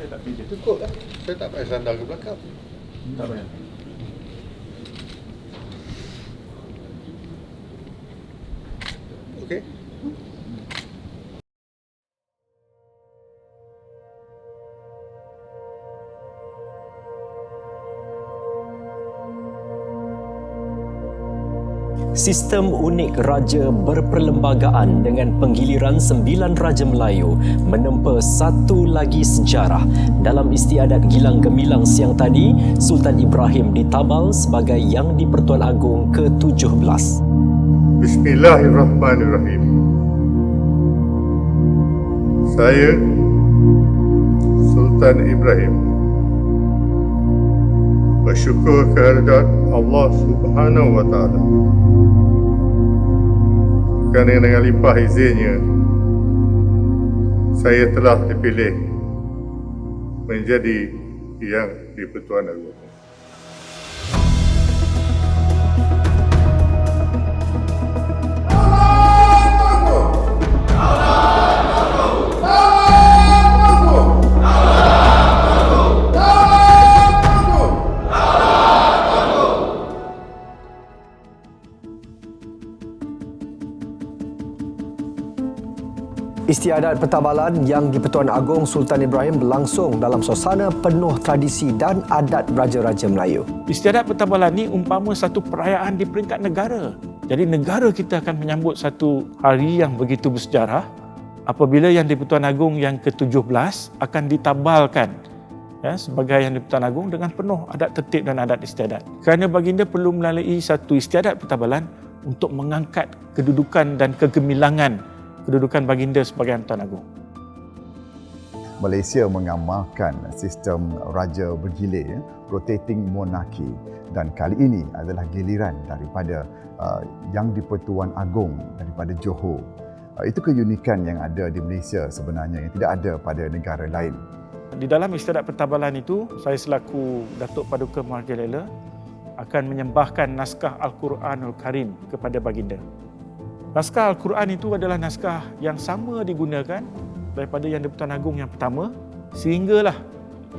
saya tak pilih. Cukup lah. Saya tak payah sandar ke belakang. Tak payah. Okey. Sistem unik raja berperlembagaan dengan penggiliran 9 raja Melayu menempa satu lagi sejarah. Dalam istiadat Gilang Gemilang siang tadi, Sultan Ibrahim ditabal sebagai Yang di-Pertuan Agong ke-17. Bismillahirrahmanirrahim. Saya Sultan Ibrahim bersyukur kehadirat Allah Subhanahu wa taala kerana dengan limpah izinnya saya telah dipilih menjadi Yang di-Pertuan Agong. Istiadat pertabalan Yang di-Pertuan Agong Sultan Ibrahim berlangsung dalam suasana penuh tradisi dan adat raja-raja Melayu. Istiadat pertabalan ni umpama satu perayaan di peringkat negara. Jadi negara kita akan menyambut satu hari yang begitu bersejarah apabila Yang di-Pertuan Agong yang ke-17 akan ditabalkan sebagai Yang di-Pertuan Agong dengan penuh adat tertib dan adat istiadat. Kerana baginda perlu melalui satu istiadat pertabalan untuk mengangkat kedudukan dan kegemilangan kedudukan baginda sebagai Yang di-Pertuan Agong. Malaysia mengamalkan sistem raja bergilir, rotating monarchy, dan kali ini adalah giliran daripada Yang di-Pertuan Agong daripada Johor. Itu keunikan yang ada di Malaysia sebenarnya yang tidak ada pada negara lain. Di dalam istiadat pertabalan itu, saya selaku Datuk Paduka Marajalela akan menyembahkan naskah Al-Quranul Karim kepada baginda. Naskah Al-Quran itu adalah naskah yang sama digunakan daripada Yang di-Pertuan Agong yang pertama sehinggalah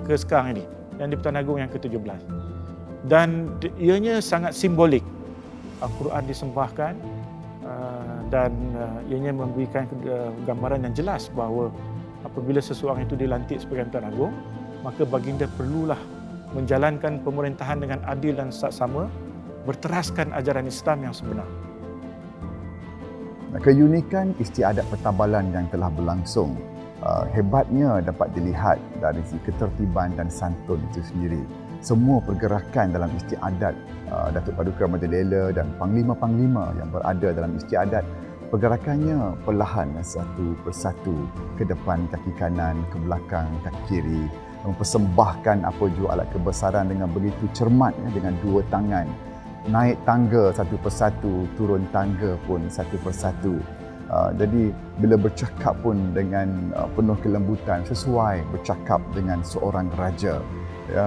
ke sekarang ini, Yang di-Pertuan Agong yang ke-17. Dan ianya sangat simbolik. Al-Quran disembahkan dan ianya memberikan gambaran yang jelas bahawa apabila seseorang itu dilantik sebagai Yang di-Pertuan Agong, maka baginda perlulah menjalankan pemerintahan dengan adil dan saksama, berteraskan ajaran Islam yang sebenar. Keunikan istiadat pertabalan yang telah berlangsung hebatnya dapat dilihat dari segi ketertiban dan santun itu sendiri. Semua pergerakan dalam istiadat Datuk Paduka Marajalela dan panglima-panglima yang berada dalam istiadat, pergerakannya perlahan satu persatu ke depan kaki kanan, ke belakang kaki kiri, mempersembahkan apa jua alat kebesaran dengan begitu cermat dengan dua tangan. Naik tangga satu persatu, turun tangga pun satu persatu. Jadi bila bercakap pun dengan penuh kelembutan, sesuai bercakap dengan seorang raja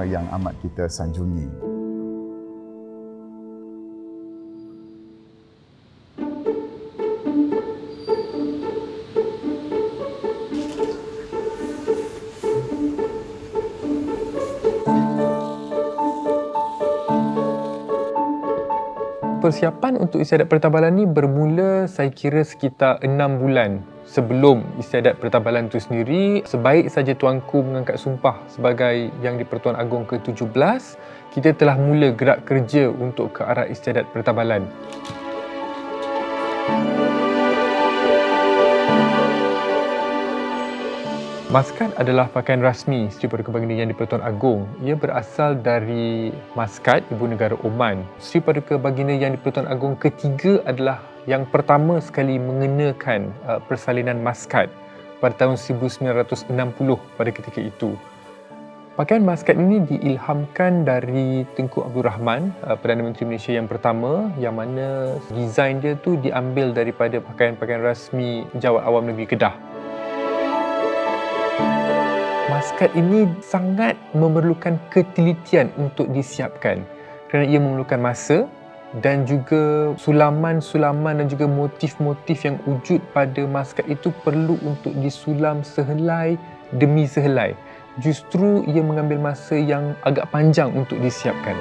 yang amat kita sanjungi. Persiapan untuk istiadat pertabalan ni bermula saya kira sekitar 6 bulan sebelum istiadat pertabalan itu sendiri. Sebaik saja Tuanku mengangkat sumpah sebagai Yang di-Pertuan Agong ke-17, kita telah mula gerak kerja untuk ke arah istiadat pertabalan. Maskat adalah pakaian rasmi Sri Paduka Baginda Yang di-Pertuan Agong. Ia berasal dari Maskat, ibu negara Oman. Sri Paduka Baginda Yang di-Pertuan Agong ketiga adalah yang pertama sekali mengenakan persalinan Maskat pada tahun 1960 pada ketika itu. Pakaian Maskat ini diilhamkan dari Tengku Abdul Rahman, Perdana Menteri Malaysia yang pertama, yang mana desain dia tu diambil daripada pakaian-pakaian rasmi Jawat Awam Negeri Kedah. Maskat ini sangat memerlukan ketelitian untuk disiapkan kerana ia memerlukan masa dan juga sulaman-sulaman dan juga motif-motif yang wujud pada maskat itu perlu untuk disulam sehelai demi sehelai. justru ia mengambil masa yang agak panjang untuk disiapkan.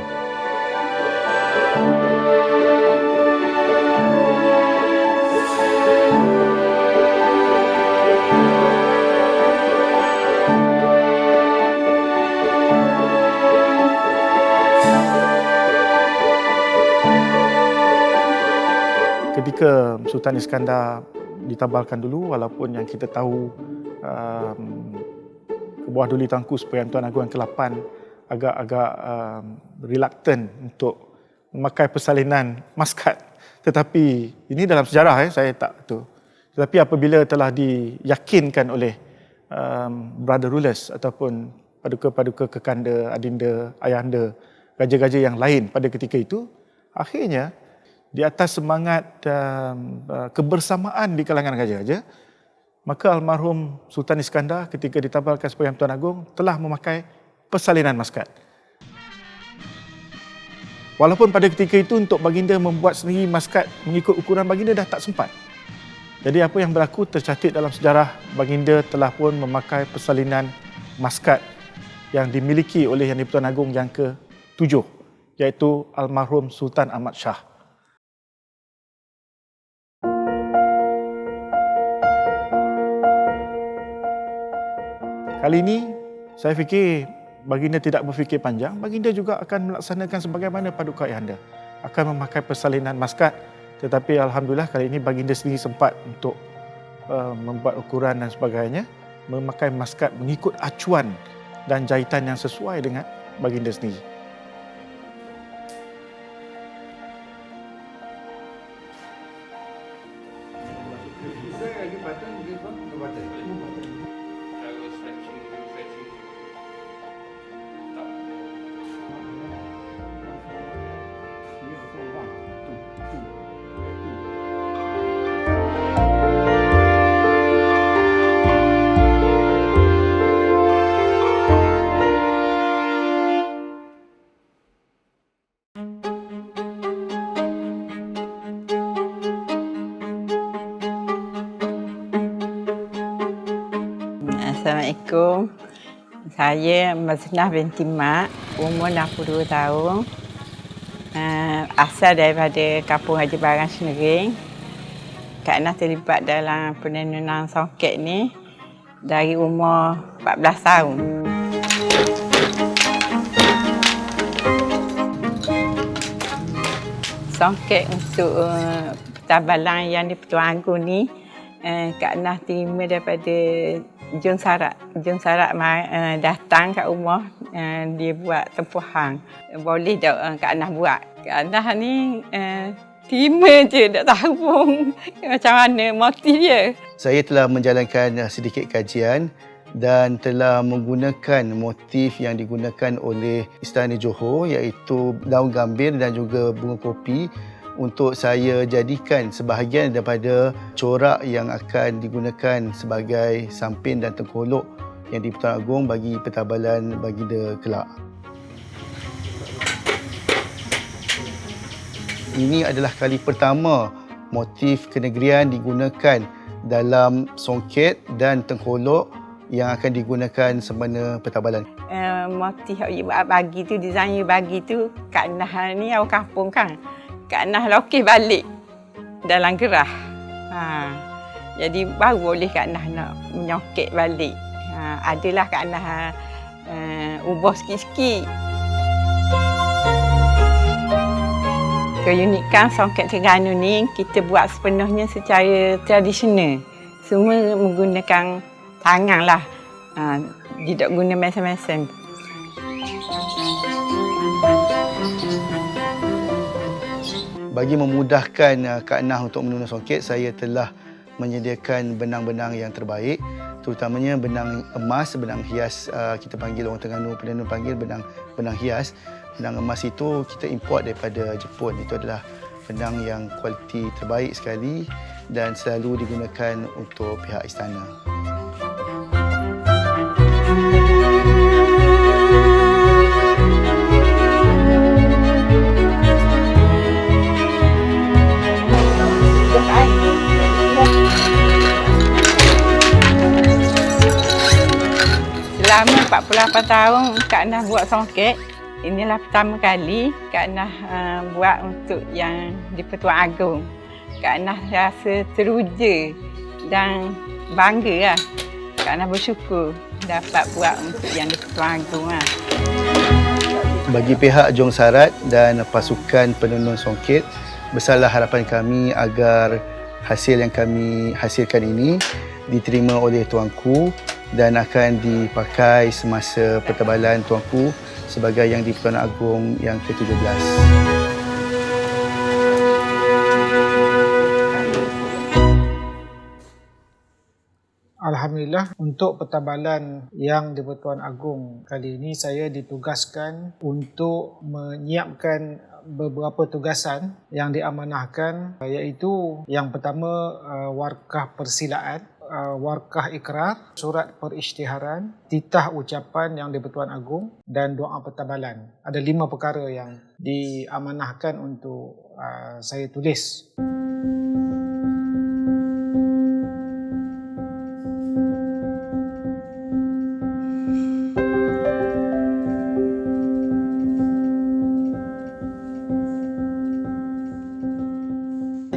Ketika Sultan Iskandar ditabalkan dulu, walaupun yang kita tahu ke bawah Duli Tangku Pertuan Agong yang ke-8 agak-agak reluctant untuk memakai persalinan Maskat. Tetapi ini dalam sejarah saya tak tahu. Tetapi apabila telah diyakinkan oleh brother rulers ataupun paduka-paduka kekanda, adinda, ayahanda, raja-raja yang lain pada ketika itu, akhirnya di atas semangat kebersamaan di kalangan raja-raja, maka almarhum Sultan Iskandar ketika ditabalkan sebagai Tuan Agong telah memakai persalinan Maskat. Walaupun pada ketika itu untuk baginda membuat sendiri Maskat mengikut ukuran baginda dah tak sempat. Jadi apa yang berlaku tercatat dalam sejarah, baginda telah pun memakai persalinan Maskat yang dimiliki oleh Yang di-Pertuan Agong yang ke-7, iaitu almarhum Sultan Ahmad Shah. Kali ini, saya fikir baginda tidak berfikir panjang. Baginda juga akan melaksanakan sebagaimana paduka ayahanda. Akan memakai persalinan Maskat. Tetapi Alhamdulillah kali ini baginda sendiri sempat untuk membuat ukuran dan sebagainya. Memakai Maskat mengikut acuan dan jahitan yang sesuai dengan baginda sendiri. Assalamualaikum. Saya Maznah binti Mak, umur 62 tahun. Asal daripada Kampung Haji Barang Senering. Kak Nah terlibat dalam penenunan songket ni dari umur 14 tahun. Songket untuk tabalan Yang di-Pertuan Agong ni, Kak Nah terima daripada Jun Sarak datang kat rumah, dia buat tempuhan. Boleh tak Kak Nah buat? Kak Nah ni terima je, tak tahu pun macam mana motif dia. Saya telah menjalankan sedikit kajian dan telah menggunakan motif yang digunakan oleh Istana Johor, iaitu daun gambir dan juga bunga kopi, untuk saya jadikan sebahagian daripada corak yang akan digunakan sebagai sampin dan tengkolok Yang di-Pertuan Agong bagi pertabalan baginda kelak. Ini adalah kali pertama motif kenegerian digunakan dalam songket dan tengkolok yang akan digunakan semasa pertabalan. Motif yang bagi tu, desain yang bagi tu, Kak Nah ni orang kampung kan. Kak Nah lokis balik dalam gerah. Jadi baru boleh Kak Nah nak menyokek balik. Adalah Kak Nah ubah sikit-sikit. Keunikan songket Terengganu ni kita buat sepenuhnya secara tradisional. Semua menggunakan tangan lah. Tidak guna mesin-mesin. Bagi memudahkan Kak Nah untuk menenun songket, saya telah menyediakan benang-benang yang terbaik, terutamanya benang emas, benang hias. Kita panggil orang Terengganu penenun panggil benang hias. Benang emas itu kita import daripada Jepun. Itu adalah benang yang kualiti terbaik sekali dan selalu digunakan untuk pihak istana. Selama 48 tahun Kak Nah buat songket, inilah pertama kali Kak Nah buat untuk yang di Pertuan Agong. Kak Nah rasa teruja dan bangga lah. Kak Nah bersyukur dapat buat untuk yang di Pertuan Agong lah. Bagi pihak Jong Sarat dan pasukan penenun songket, besarlah harapan kami agar hasil yang kami hasilkan ini diterima oleh tuanku dan akan dipakai semasa pertabalan tuanku sebagai yang di Pertuan Agong yang ke-17. Alhamdulillah, untuk pertabalan yang di Pertuan Agong kali ini saya ditugaskan untuk menyiapkan beberapa tugasan yang diamanahkan, iaitu yang pertama warkah persilaan, warkah ikrar, surat perisytiharan, titah ucapan yang di Pertuan Agong dan doa pertabalan. Ada 5 perkara yang diamanahkan untuk saya tulis.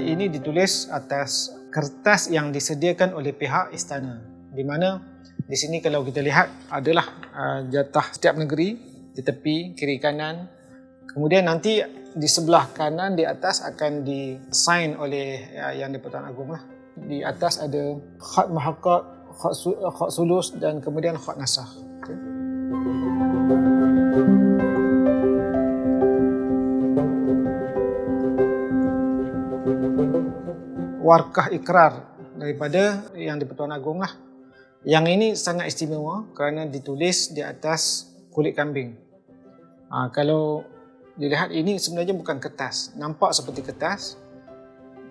Ini ditulis atas kertas yang disediakan oleh pihak istana, di mana di sini kalau kita lihat adalah jatah setiap negeri di tepi kiri kanan. Kemudian nanti di sebelah kanan di atas akan disign oleh yang di Pertuan Agong lah. Di atas ada khat muhaqqaq, khat sulus dan kemudian khat nasakh. Okay. Warkah ikrar daripada yang di Pertuan Agong lah. Yang ini sangat istimewa kerana ditulis di atas kulit kambing. Kalau dilihat ini sebenarnya bukan kertas, nampak seperti kertas,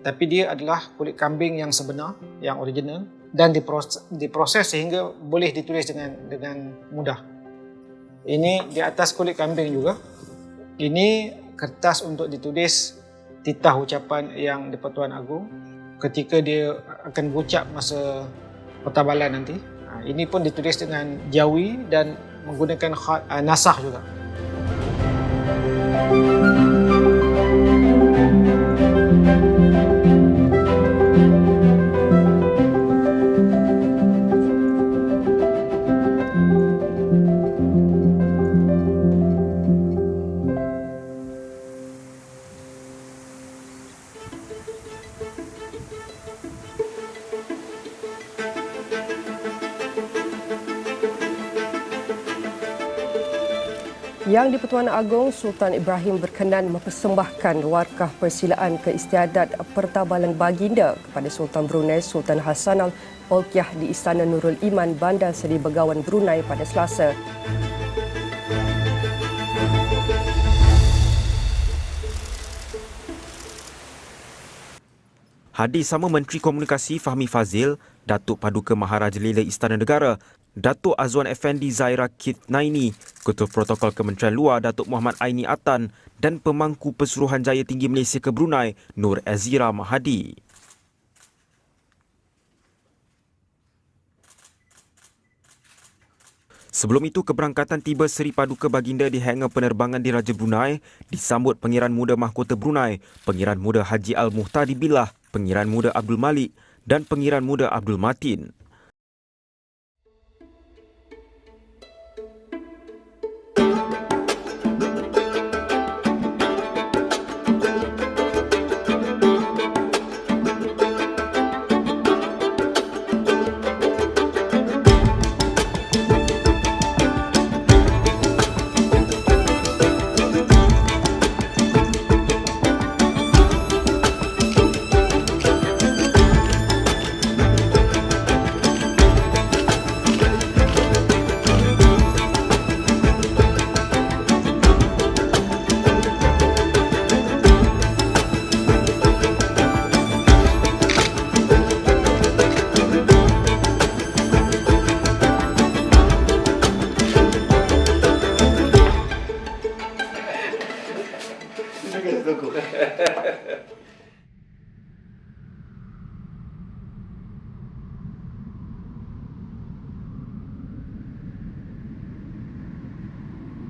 tapi dia adalah kulit kambing yang sebenar, yang original dan diproses sehingga boleh ditulis dengan mudah. Ini di atas kulit kambing juga. Ini kertas untuk ditulis titah ucapan yang di Pertuan Agong ketika dia akan berucap masa pertabalan nanti. Ini pun ditulis dengan jawi dan menggunakan khat nasakh juga. Yang di Pertuan Agong, Sultan Ibrahim berkenan mempersembahkan warkah persilaan ke istiadat pertabalan baginda kepada Sultan Brunei Sultan Hassan Al-Bolkiah di Istana Nurul Iman, Bandar Seri Begawan, Brunei pada Selasa. Hadir sama Menteri Komunikasi Fahmi Fazil, Datuk Paduka Maharaja Lela Istana Negara, Datuk Azwan Effendi Zaira Kitnaini, Ketua Protokol Kementerian Luar Datuk Muhammad Aini Atan dan Pemangku Pesuruhanjaya Tinggi Malaysia ke Brunei Nur Azira Mahadi. Sebelum itu, keberangkatan tiba Seri Paduka Baginda di hangar penerbangan di Raja Brunei disambut Pengiran Muda Mahkota Brunei, Pengiran Muda Haji Al-Muhtadi Billah, Pengiran Muda Abdul Malik dan Pengiran Muda Abdul Matin.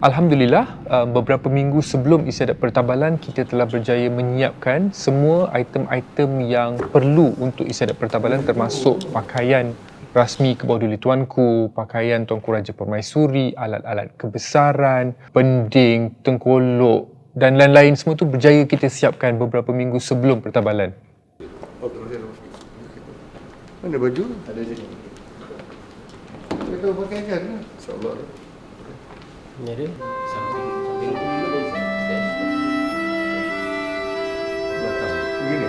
Alhamdulillah, beberapa minggu sebelum istiadat pertabalan, kita telah berjaya menyiapkan semua item-item yang perlu untuk istiadat pertabalan, termasuk pakaian rasmi Kebawah Tuanku, pakaian Tuanku Raja Permaisuri, alat-alat kebesaran, pending, tengkolok dan lain-lain. Semua tu berjaya kita siapkan beberapa minggu sebelum pertabalan. Mana baju? Ada je. Kita pakaikan lah. InsyaAllah. Ini ada. Begini.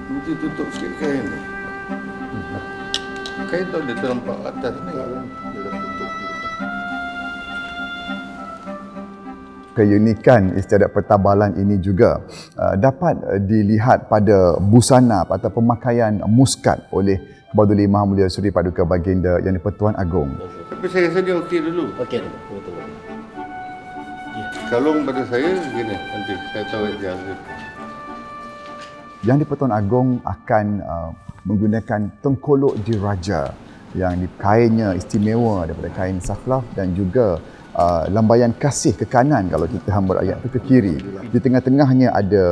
Nanti tutup sikit kain. Kain tu dia terlampak atas ni. Dia dah tutup. Keunikan istiadat pertabalan ini juga dapat dilihat pada busana atau pemakaian muskat oleh Kebawah Maha Mulia Suri Paduka Baginda Yang di-Pertuan Agong. Tapi saya rasa dia okey dulu. Okey, betul. Kalung pada saya gini, nanti saya tahu dia. Yang di-Pertuan Agong akan menggunakan tengkolok diraja yang kainnya istimewa daripada kain saklaf dan juga lambaian kasih ke kanan kalau kita hamba rakyat itu ke kiri. Di tengah-tengahnya ada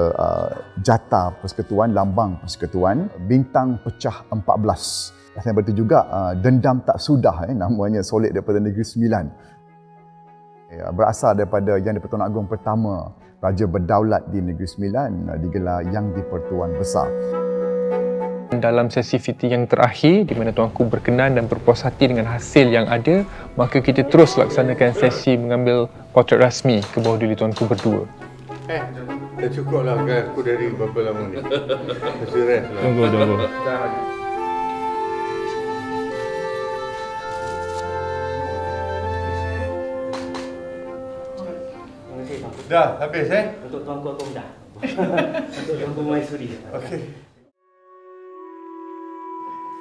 jata persekutuan, lambang persekutuan, bintang pecah 14. Dan berarti juga dendam tak sudah, namanya solid daripada Negeri Sembilan. Berasal daripada Yang di-Pertuan Agong pertama, Raja berdaulat di Negeri Sembilan, digelar Yang di-Pertuan Besar. Dalam sesi fitting yang terakhir, di mana Tuanku berkenan dan berpuas hati dengan hasil yang ada, maka kita terus laksanakan sesi mengambil potret rasmi Kebawah Tuanku berdua. Dah cukup lah kan aku dari berapa lama ni. Mesti rest lah. Tunggu. Dah habis Untuk Tuanku Agong dah. Untuk Tuanku Permaisuri. Okey.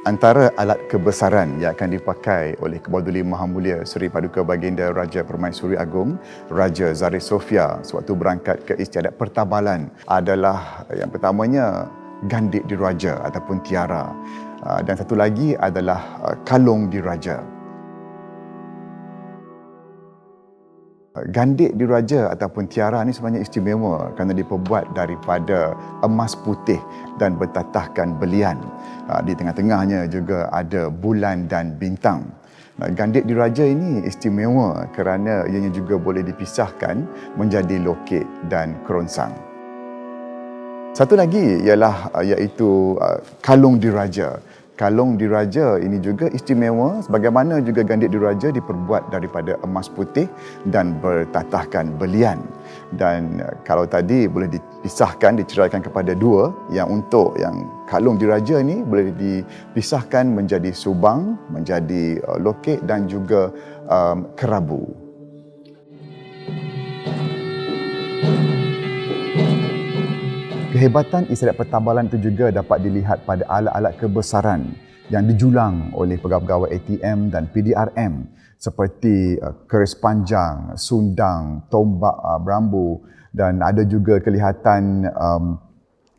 Antara alat kebesaran yang akan dipakai oleh Kebawah Maha Mulia Suri Paduka Baginda Raja Permaisuri Agong, Raja Zari Sofia sewaktu berangkat ke istiadat pertabalan adalah yang pertamanya gandik diraja ataupun tiara. Dan satu lagi adalah kalung diraja. Gandik diraja ataupun tiara ni sebenarnya istimewa kerana diperbuat daripada emas putih dan bertatahkan belian. Di tengah-tengahnya juga ada bulan dan bintang. Gandik diraja ini istimewa kerana ianya juga boleh dipisahkan menjadi lokek dan kerongsang. Satu lagi ialah iaitu kalung diraja. Kalung diraja ini juga istimewa sebagaimana juga gandik diraja diperbuat daripada emas putih dan bertatahkan belian. Dan kalau tadi boleh dipisahkan, diceraikan kepada dua, yang untuk yang kalung diraja ini boleh dipisahkan menjadi subang, menjadi lokek dan juga kerabu. Kehebatan istiadat pertabalan itu juga dapat dilihat pada alat-alat kebesaran yang dijulang oleh pegawai-pegawai ATM dan PDRM seperti keris panjang, sundang, tombak berambu dan ada juga kelihatan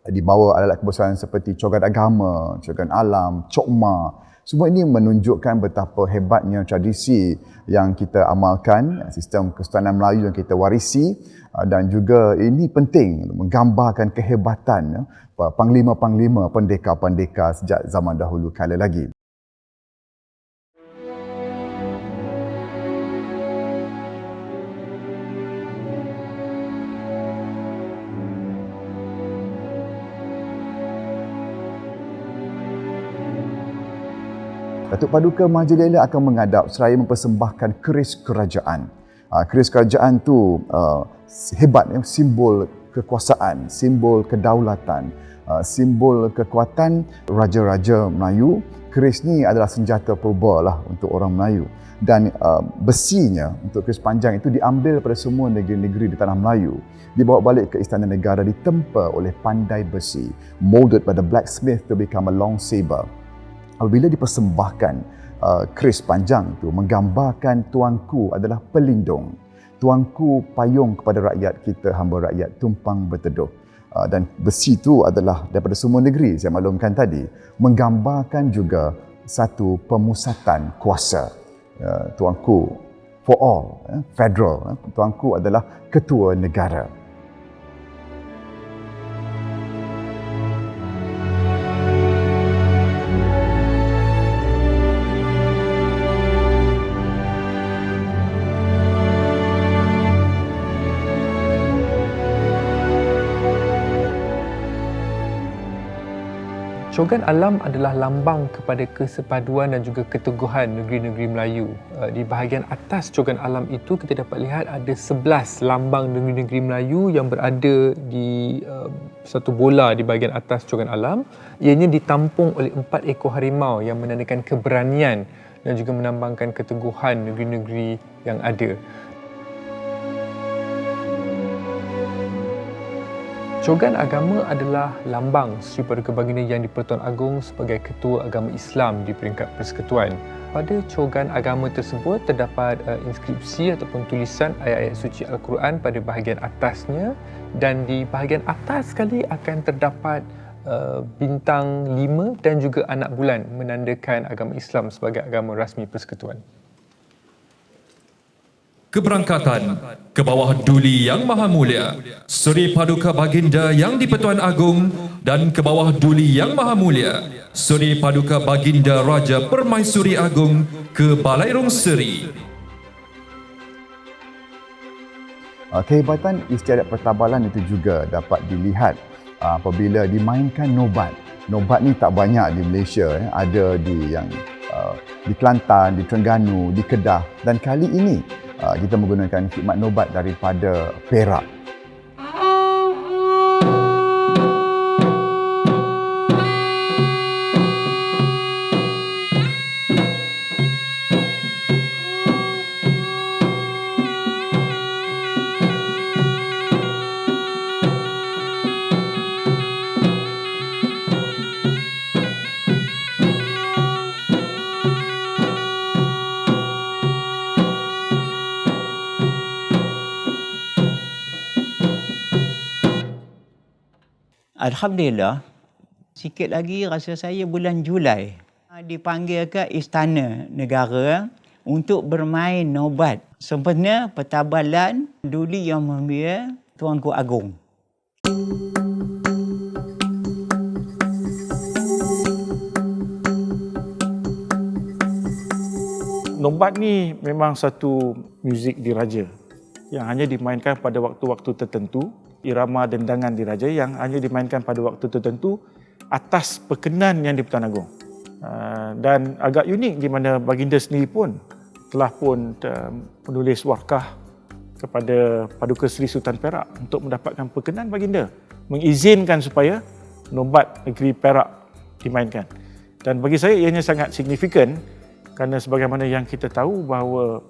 di bawah alat-alat kebesaran seperti cogan agama, cogan alam, cokma. Semua ini menunjukkan betapa hebatnya tradisi yang kita amalkan, sistem Kesultanan Melayu yang kita warisi dan juga ini penting menggambarkan kehebatan panglima-panglima, pendekar-pendekar sejak zaman dahulu kala lagi. Datuk Paduka Maha Jalila akan menghadap seraya mempersembahkan keris kerajaan. Keris kerajaan tu hebat, simbol kekuasaan, simbol kedaulatan, simbol kekuatan raja-raja Melayu. Keris ni adalah senjata purba lah untuk orang Melayu. Dan besinya untuk keris panjang itu diambil pada semua negeri-negeri di tanah Melayu. Dibawa balik ke Istana Negara, ditempa oleh pandai besi, molded by the blacksmith to become a long saber. Apabila dipersembahkan keris panjang itu menggambarkan tuanku adalah pelindung. Tuanku payung kepada rakyat kita, hamba rakyat tumpang berteduh. Dan besi itu adalah daripada semua negeri, saya maklumkan tadi. Menggambarkan juga satu pemusatan kuasa. Tuanku for all, federal. Tuanku adalah ketua negara. Cogan Alam adalah lambang kepada kesepaduan dan juga keteguhan negeri-negeri Melayu. Di bahagian atas Cogan Alam itu kita dapat lihat ada 11 lambang negeri-negeri Melayu yang berada di satu bola di bahagian atas Cogan Alam. Ianya ditampung oleh 4 ekor harimau yang menandakan keberanian dan juga melambangkan keteguhan negeri-negeri yang ada. Cogan agama adalah lambang Sri Paduka Baginda Yang di-Pertuan Agong sebagai Ketua Agama Islam di peringkat persekutuan. Pada cogan agama tersebut terdapat inskripsi ataupun tulisan ayat-ayat suci Al-Quran pada bahagian atasnya, dan di bahagian atas sekali akan terdapat bintang 5 dan juga anak bulan menandakan agama Islam sebagai agama rasmi persekutuan. Keberangkatan ke bawah Duli Yang Maha Mulia Sri Paduka Baginda Yang di-Pertuan Agong dan ke bawah Duli Yang Maha Mulia Sri Paduka Baginda Raja Permaisuri Agong ke Balairung Seri. Kehebatan istiadat pertabalan itu juga dapat dilihat apabila dimainkan nobat. Nobat ni tak banyak di Malaysia, ada di Kelantan, di Terengganu, di Kedah, dan kali ini kita menggunakan khidmat nobat daripada Perak. Alhamdulillah, sikit lagi rasa saya bulan Julai dipanggil ke Istana Negara untuk bermain nobat sempena pertabalan Duli Yang Mulia Tuanku Agong. Nobat ni memang satu muzik diraja yang hanya dimainkan pada waktu-waktu tertentu. Irama dendangan diraja yang hanya dimainkan pada waktu tertentu atas perkenan Yang di-Pertuan Agong. Dan agak unik di mana baginda sendiri pun telah pun menulis warkah kepada Paduka Seri Sultan Perak untuk mendapatkan perkenan baginda mengizinkan supaya nobat negeri Perak dimainkan. Dan bagi saya ianya sangat signifikan kerana sebagaimana yang kita tahu bahawa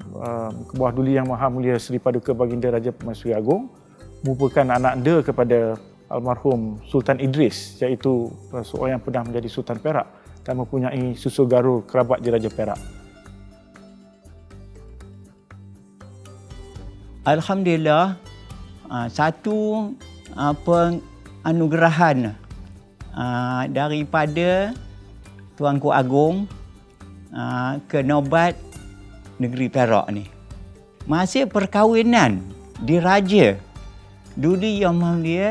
ke bawah Duli Yang Maha Mulia Seri Paduka Baginda Raja Permaisuri Agong merupakan anak anda kepada almarhum Sultan Idris, iaitu seorang yang pernah menjadi Sultan Perak dan mempunyai susu garur kerabat di Raja Perak. Alhamdulillah, satu penganugerahan daripada Tuanku Agong ke nobat negeri Perak ni. Masa perkahwinan diraja Duli Yang Mulia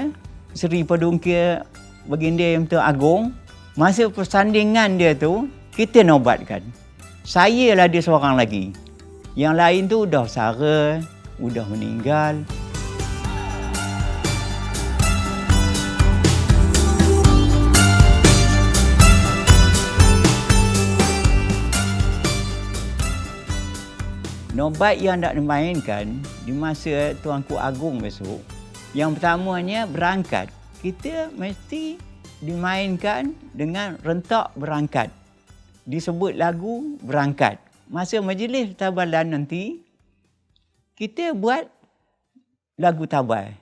Seri Paduka Baginda Yang di-Pertuan Agong, masa persandingan dia tu kita nobatkan. Saya lah dia seorang lagi. Yang lain tu dah sara, dah meninggal. Nobat yang nak dimainkan di masa Tuanku Agong besok, yang pertamanya berangkat. Kita mesti dimainkan dengan rentak berangkat. Disebut lagu berangkat. Masa majlis tabalan nanti, kita buat lagu tabal.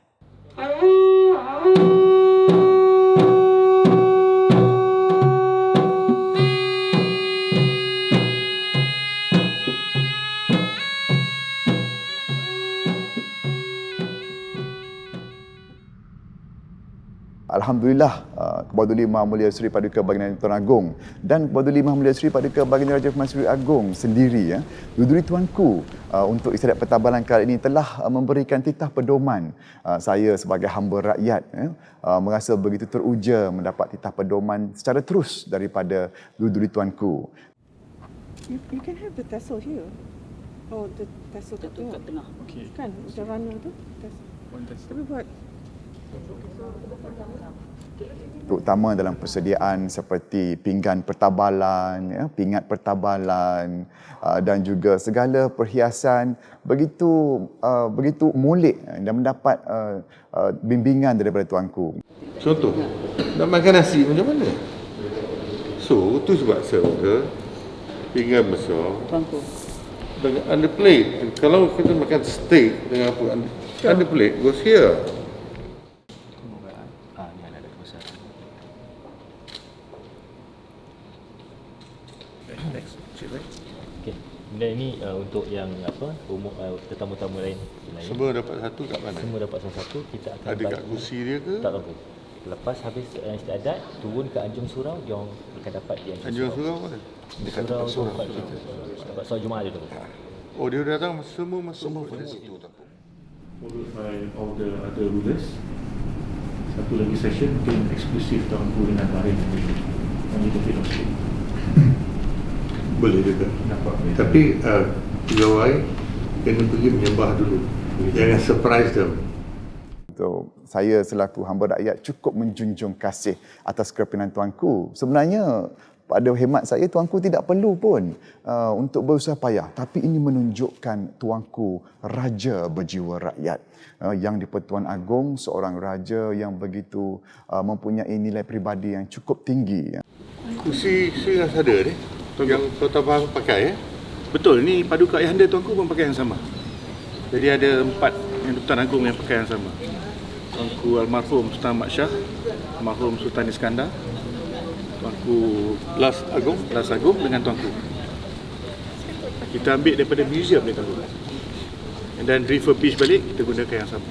Alhamdulillah, Ketua-Duli Maha Mulia Seri Paduka Baginda Tuan Agong dan Ketua-Duli Maha Mulia Seri Paduka Baginda Raja Permaisuri Agong sendiri, duli-duli tuanku, untuk Istiadat Pertabalan kali ini telah memberikan titah pedoman. Saya sebagai hamba rakyat merasa begitu teruja mendapat titah pedoman secara terus daripada duli-duli tuanku. You can have the tassel here. Oh, the tassel kat tengah. Okay. Kan, macam runner tu. Tapi buat terutama dalam persediaan seperti pinggan pertabalan, pingat pertabalan dan juga segala perhiasan begitu molek dan mendapat bimbingan daripada tuanku. Contoh, nak makan nasi macam mana? So, tu sebab serve pinggan besar. Tuanku. Dengan under plate. Kalau kita makan steak dengan apa, under plate goes here. Okey. Kemudian ini untuk yang tetamu-tamu lain. Semua dapat satu kat mana? Semua dapat satu. Kita akan ada kat kursi dia ke? Tak tahu. Lepas habis istiadat, turun ke Anjung Surau, jom akan dapat di Anjung Surau mana? Dekat tempat surau. Tempat solat Jumaat dia tu. Oh, dia datang semua masuk. Followed by all the other rulers. Satu lagi session mungkin eksklusif tuanku dengan Bahrain only the field of state. Boleh juga. Tapi pegawai kena pergi menyembah dulu. Jangan surprise them. Saya selaku hamba rakyat cukup menjunjung kasih atas kepimpinan tuanku. Sebenarnya pada hemat saya, tuanku tidak perlu pun untuk berusaha payah. Tapi ini menunjukkan tuanku raja berjiwa rakyat. Yang di-Pertuan Agong, seorang raja yang begitu mempunyai nilai peribadi yang cukup tinggi. Kursi yang ada ni, yang Kota Bahang pakai Betul, ni paduka ayahanda tuanku pun pakai yang sama. Jadi ada 4 yang di-Pertuan Agong yang pakai yang sama. Tuanku almarhum Sultan Ahmad Shah, almarhum Sultan Iskandar, tuanku Las Agong dengan tuanku. Kita ambil daripada museum ni tuanku. Dan refurbish balik, kita gunakan yang sama.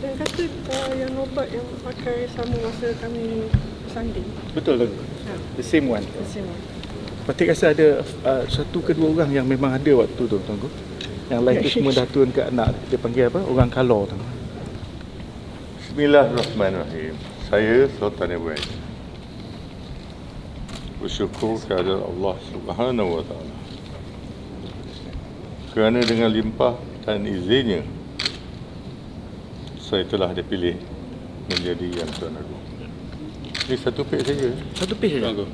Dan kata yang nobat yang pakai sama masa kami bersanding. Betul tuanku. The same one. The same one. Patik rasa ada 1 ke 2 orang yang memang ada waktu tu tuanku. Yang lain tu semua dah turun ke anak. Dia panggil apa? Orang kalor tuanku. Bismillahirrahmanirrahim. Saya Sultan Ibrahim. Bersyukur kepada Allah Subhanahu Wa Taala kerana dengan limpah dan izinnya saya telah dipilih menjadi Yang Tuan Agong. Ini 1 page saja. 1 page saja.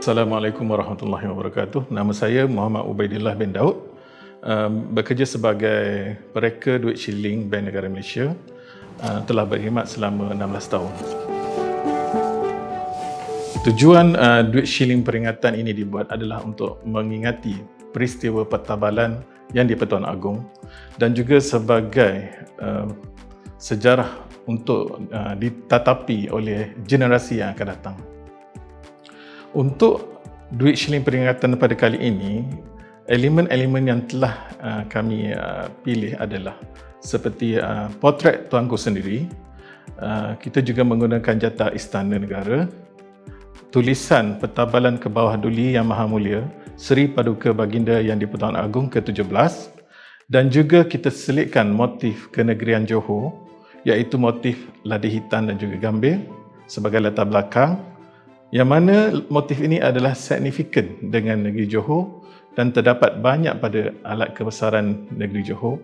Assalamualaikum warahmatullahi wabarakatuh. Nama saya Muhammad Ubaidillah bin Daud. Bekerja sebagai pereka duit shilling Bank Negara Malaysia. Telah berkhidmat selama 16 tahun. Tujuan duit shilling peringatan ini dibuat adalah untuk mengingati peristiwa pertabalan yang di-Pertuan Agong dan juga sebagai sejarah untuk ditatapi oleh generasi yang akan datang. Untuk duit shilling peringatan pada kali ini, elemen-elemen yang telah kami pilih adalah seperti potret tuanku sendiri. Kita juga menggunakan jata Istana Negara, tulisan pertabalan ke bawah duli Yang Maha Mulia Seri Paduka Baginda Yang di-Pertuan Agong ke-17, dan juga kita selitkan motif kenegerian Johor, iaitu motif ladi hitam dan juga gambir sebagai latar belakang, yang mana motif ini adalah signifikan dengan negeri Johor dan terdapat banyak pada alat kebesaran negeri Johor,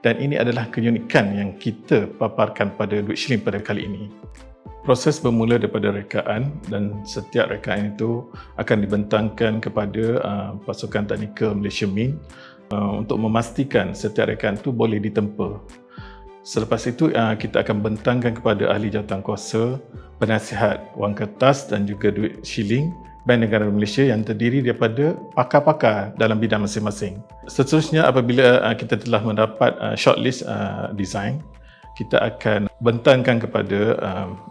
dan ini adalah keunikan yang kita paparkan pada duit shilling pada kali ini. Proses bermula daripada rekaan, dan setiap rekaan itu akan dibentangkan kepada pasukan teknikal Malaysia Mint untuk memastikan setiap rekaan itu boleh ditempa. Selepas itu kita akan bentangkan kepada ahli jawatankuasa, penasihat wang kertas dan juga duit shilling Bank Negara Malaysia yang terdiri daripada pakar-pakar dalam bidang masing-masing. Seterusnya, apabila kita telah mendapat shortlist design, kita akan bentangkan kepada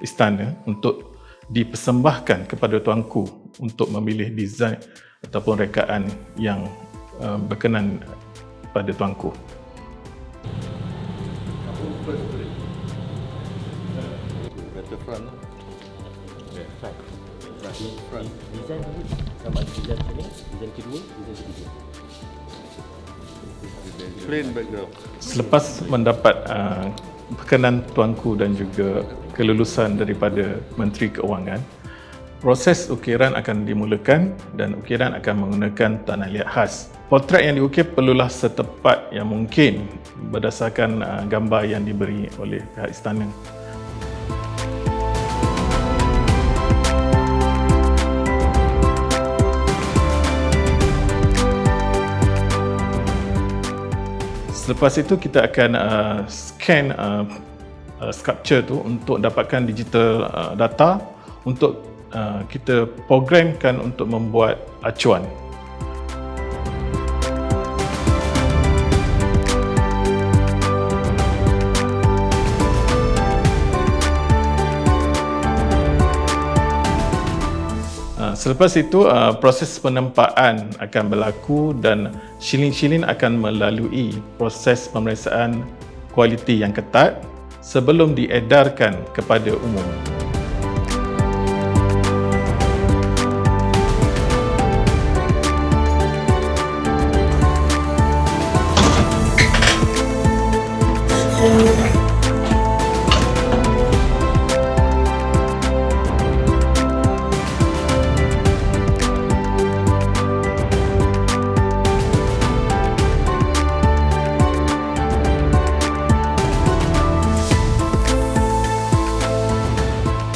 istana untuk dipersembahkan kepada tuanku untuk memilih design ataupun rekaan yang berkenan pada tuanku. Design dulu sama design sini, design kedua, design ketiga. Plain background. Selepas mendapat berkenan tuanku dan juga kelulusan daripada Menteri Keuangan, proses ukiran akan dimulakan dan ukiran akan menggunakan tanah liat khas. Potret yang diukir perlulah setepat yang mungkin berdasarkan gambar yang diberi oleh pihak istana. Selepas itu kita akan scan sculpture tu untuk dapatkan digital data untuk kita programkan untuk membuat acuan. Selepas itu, proses penempaan akan berlaku dan shilin-shilin akan melalui proses pemeriksaan kualiti yang ketat sebelum diedarkan kepada umum.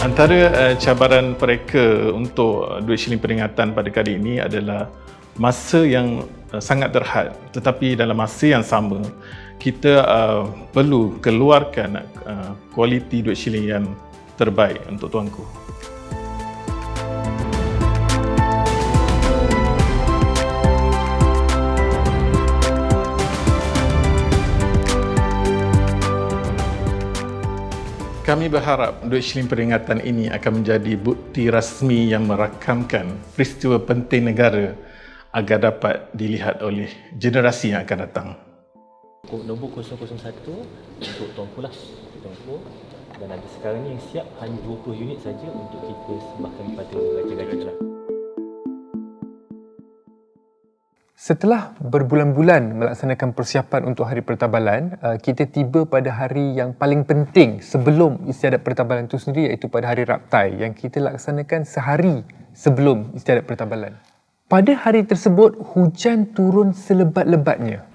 Antara cabaran mereka untuk duit shilin peringatan pada kali ini adalah masa yang sangat terhad, tetapi dalam masa yang sama kita perlu keluarkan kualiti duit shilin yang terbaik untuk tuanku. Kami berharap duit shilin peringatan ini akan menjadi bukti rasmi yang merakamkan peristiwa penting negara agar dapat dilihat oleh generasi yang akan datang. Nombor 001 untuk tuanku lah, tuanku. Dan ada sekarang ni yang siap hanya 20 unit saja untuk kita sembahkan kepada raja-raja lah. Setelah berbulan-bulan melaksanakan persiapan untuk Hari Pertabalan, kita tiba pada hari yang paling penting sebelum istiadat pertabalan itu sendiri, iaitu pada Hari Raptai yang kita laksanakan sehari sebelum istiadat pertabalan. Pada hari tersebut, hujan turun selebat-lebatnya.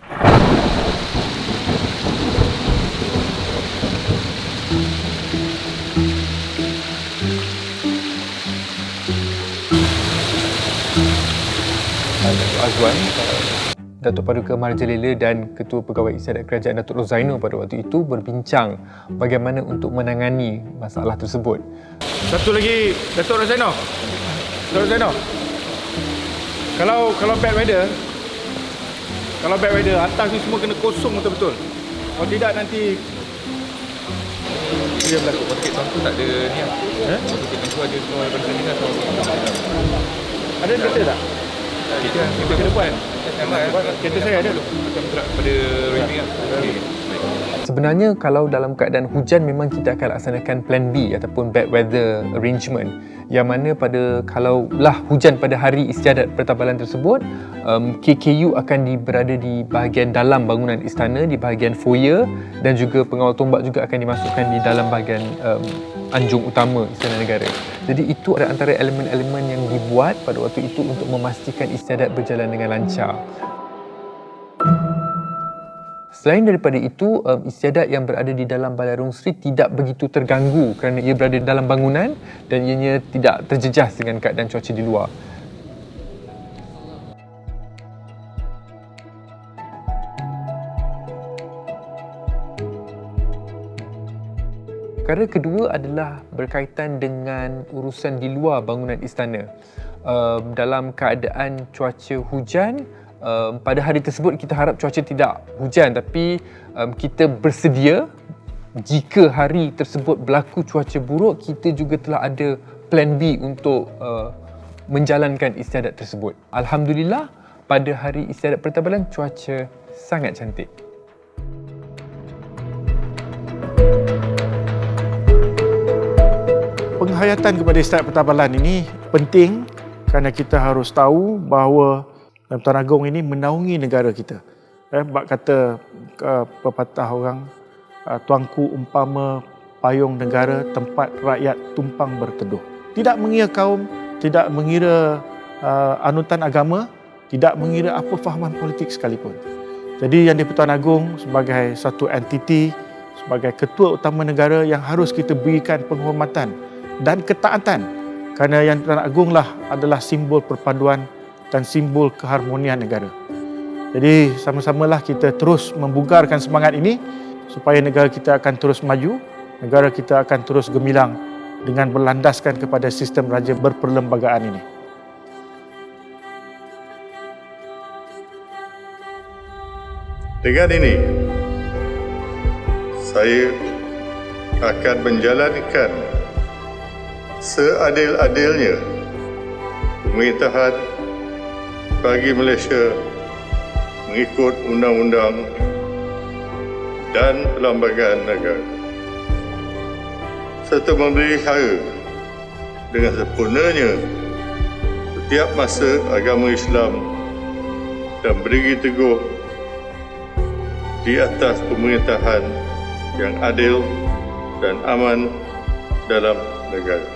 Datuk Azwan, Datuk Paduka Maharajalela dan Ketua Pegawai Istiadat Kerajaan Datuk Rozaino pada waktu itu berbincang bagaimana untuk menangani masalah tersebut. Satu lagi, Datuk Rozaino. Datuk Rozaino. Kalau bad weather, atas ni semua kena kosong betul-betul. Kalau tidak nanti dia berlaku. Basket tuanku tak ada ni lah. Basket tuanku ada semua pertandingan. Ada kereta tak? Kita kena buat. Kereta saya ada. Macam gerak pada racing lah. Sebenarnya kalau dalam keadaan hujan memang kita akan laksanakan plan B ataupun bad weather arrangement, yang mana kalaulah hujan pada hari istiadat pertabalan tersebut, KKU akan berada di bahagian dalam bangunan istana, di bahagian foyer, dan juga pengawal tombak juga akan dimasukkan di dalam bahagian anjung utama Istana Negara. Jadi itu adalah antara elemen-elemen yang dibuat pada waktu itu untuk memastikan istiadat berjalan dengan lancar. Selain daripada itu, istiadat yang berada di dalam Balai Rung Sri tidak begitu terganggu kerana ia berada dalam bangunan dan ianya tidak terjejas dengan keadaan cuaca di luar. Perkara kedua adalah berkaitan dengan urusan di luar bangunan istana. dalam keadaan cuaca hujan, pada hari tersebut kita harap cuaca tidak hujan, tapi kita bersedia jika hari tersebut berlaku cuaca buruk, kita juga telah ada plan B untuk menjalankan istiadat tersebut. Alhamdulillah, pada hari istiadat pertabalan cuaca sangat cantik. Penghayatan kepada istiadat pertabalan ini penting kerana kita harus tahu bahawa Pertuan Agong ini menaungi negara kita. Bak kata pepatah orang, tuanku umpama payung negara tempat rakyat tumpang berteduh. Tidak mengira kaum, tidak mengira anutan agama, tidak mengira apa fahaman politik sekalipun. Jadi Yang di-Pertuan Agong sebagai satu entiti, sebagai ketua utama negara yang harus kita berikan penghormatan dan ketaatan, kerana Yang di-Pertuan Agong lah adalah simbol perpaduan dan simbol keharmonian negara. Jadi sama-samalah kita terus membugarkan semangat ini supaya negara kita akan terus maju, negara kita akan terus gemilang dengan berlandaskan kepada sistem raja berperlembagaan ini. Dengan ini, saya akan menjalankan seadil-adilnya pemerintahan bagi Malaysia mengikut undang-undang dan perlembagaan negara, serta memelihara dengan sempurnanya setiap masa agama Islam dan berdiri teguh di atas pemerintahan yang adil dan aman dalam negara.